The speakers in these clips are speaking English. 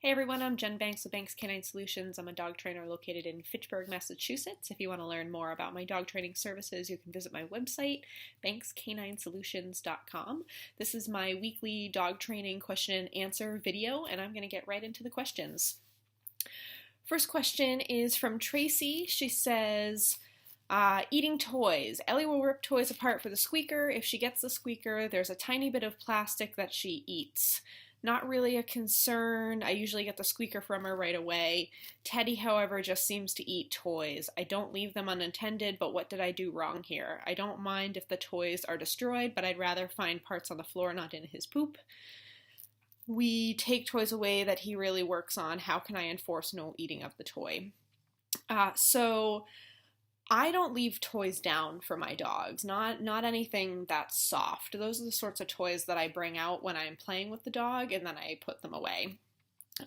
Hey everyone, I'm Jen Banks with Banks Canine Solutions. I'm a dog trainer located in Fitchburg, Massachusetts. If you want to learn more about my dog training services, you can visit my website, bankscaninesolutions.com. This is my weekly dog training question and answer video, and I'm going to get right into the questions. First question is from Tracy. She says, eating toys. Ellie will rip toys apart for the squeaker. If she gets the squeaker, there's a tiny bit of plastic that she eats. Not really a concern. I usually get the squeaker from her right away. Teddy, however, just seems to eat toys. I don't leave them unattended, but what did I do wrong here? I don't mind if the toys are destroyed, but I'd rather find parts on the floor, not in his poop. We take toys away that he really works on. How can I enforce no eating of the toy? So I don't leave toys down for my dogs, not anything that's soft. Those are the sorts of toys that I bring out when I'm playing with the dog and then I put them away.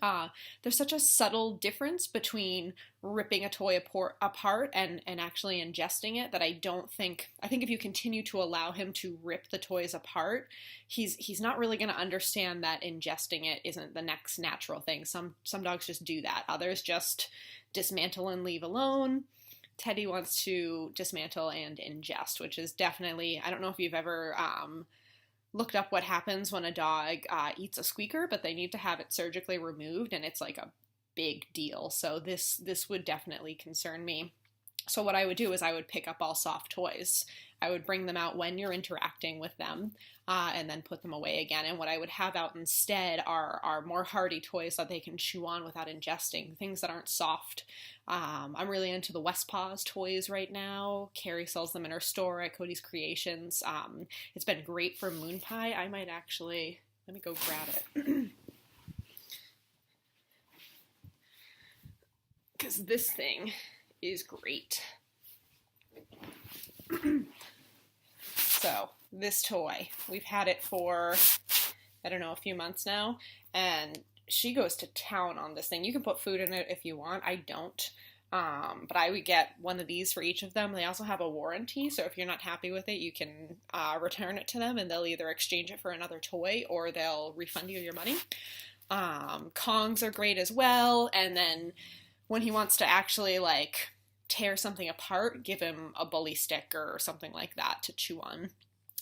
There's such a subtle difference between ripping a toy apart and actually ingesting it that I think if you continue to allow him to rip the toys apart, he's not really going to understand that ingesting it isn't the next natural thing. Some dogs just do that. Others just dismantle and leave alone. Teddy wants to dismantle and ingest, which is definitely, I don't know if you've ever looked up what happens when a dog eats a squeaker, but they need to have it surgically removed, and it's like a big deal. So this would definitely concern me. So what I would do is I would pick up all soft toys. I would bring them out when you're interacting with them and then put them away again. And what I would have out instead are more hardy toys that they can chew on without ingesting, things that aren't soft. I'm really into the Westpaws toys right now. Carrie sells them in her store at Cody's Creations. It's been great for Moon Pie. I might actually, let me go grab it. Because this thing is great. So this toy, we've had it for, I don't know, a few months now, and she goes to town on this thing. You can put food in it if you want. I don't. But I would get one of these for each of them. They also have a warranty, so if you're not happy with it, you can return it to them, and they'll either exchange it for another toy or they'll refund you your money. Kongs are great as well, and then when he wants to actually, like, tear something apart, give him a bully stick or something like that to chew on.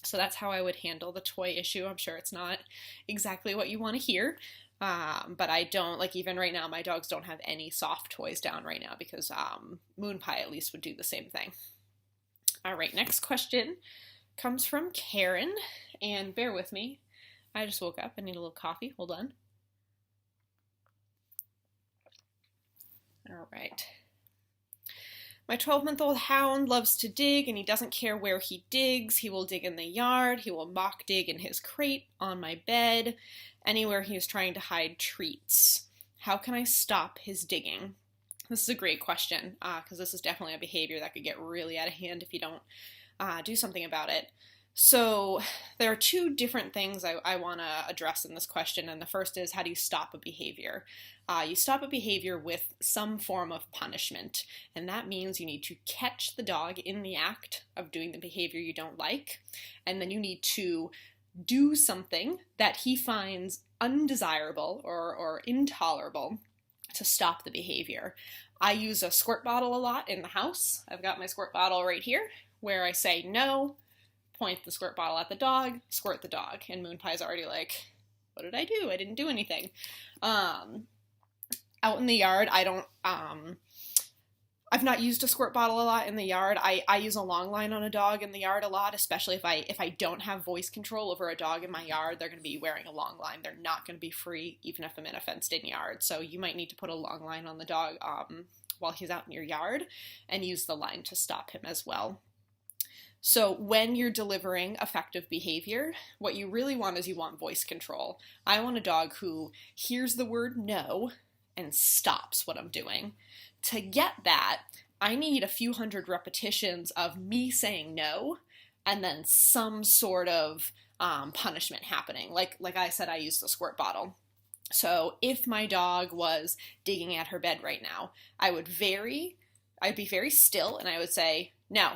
So that's how I would handle the toy issue. I'm sure it's not exactly what you want to hear, but I don't, like, even right now, my dogs don't have any soft toys down right now because Moon Pie at least would do the same thing. All right, next question comes from Karen, and bear with me. I just woke up. I need a little coffee. Hold on. All right. My 12-month-old hound loves to dig, and he doesn't care where he digs. He will dig in the yard. He will mock dig in his crate, on my bed, anywhere he is trying to hide treats. How can I stop his digging? This is a great question, because this is definitely a behavior that could get really out of hand if you don't do something about it. So there are two different things I want to address in this question, and the first is, how do you stop a behavior? You stop a behavior with some form of punishment, and that means you need to catch the dog in the act of doing the behavior you don't like, and then you need to do something that he finds undesirable or intolerable to stop the behavior. I use a squirt bottle a lot in the house. I've got my squirt bottle right here, where I say no, point the squirt bottle at the dog, squirt the dog. And Moon Pie's already like, what did I do? I didn't do anything. Out in the yard, I've not used a squirt bottle a lot in the yard. I use a long line on a dog in the yard a lot, especially if I don't have voice control over a dog in my yard. They're going to be wearing a long line. They're not going to be free, even if I'm in a fenced-in yard. So you might need to put a long line on the dog while he's out in your yard and use the line to stop him as well. So when you're delivering effective behavior, what you really want is you want voice control. I want a dog who hears the word no and stops what I'm doing. To get that, I need a few hundred repetitions of me saying no and then some sort of punishment happening. Like I said, I use the squirt bottle. So if my dog was digging at her bed right now, I'd be very still and I would say no.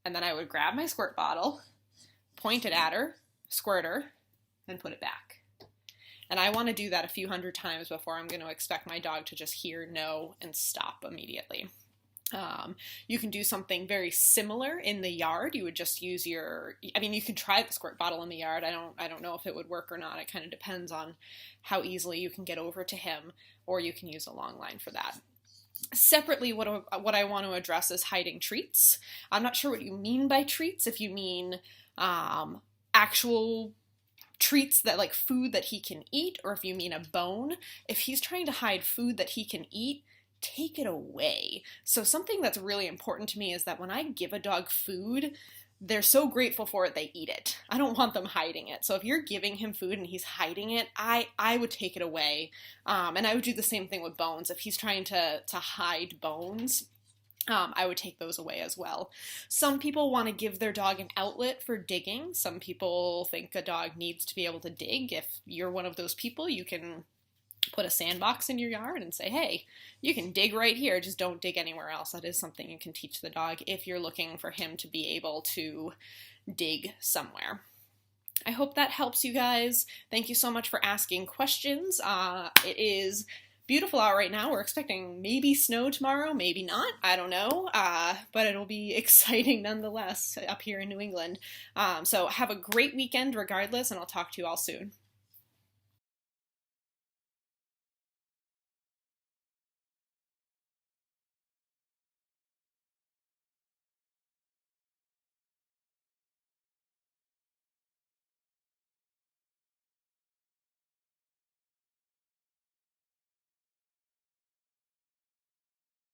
And then I would grab my squirt bottle, point it at her, squirt her, and put it back. And I want to do that a few hundred times before I'm going to expect my dog to just hear no and stop immediately. You can do something very similar in the yard. You would just use you can try the squirt bottle in the yard. I don't know if it would work or not. It kind of depends on how easily you can get over to him, or you can use a long line for that. Separately, what I want to address is hiding treats. I'm not sure what you mean by treats, if you mean actual treats that like food that he can eat, or if you mean a bone. If he's trying to hide food that he can eat, take it away. So something that's really important to me is that when I give a dog food, they're so grateful for it, they eat it. I don't want them hiding it. So if you're giving him food and he's hiding it, I would take it away. And I would do the same thing with bones. If he's trying to hide bones, I would take those away as well. Some people want to give their dog an outlet for digging. Some people think a dog needs to be able to dig. If you're one of those people, you can put a sandbox in your yard and say, hey, you can dig right here, just don't dig anywhere else. That is something you can teach the dog if you're looking for him to be able to dig somewhere. I hope that helps you guys. Thank you so much for asking questions. It is beautiful out right now. We're expecting maybe snow tomorrow, maybe not, I don't know, but it'll be exciting nonetheless up here in New England. So have a great weekend regardless, and I'll talk to you all soon.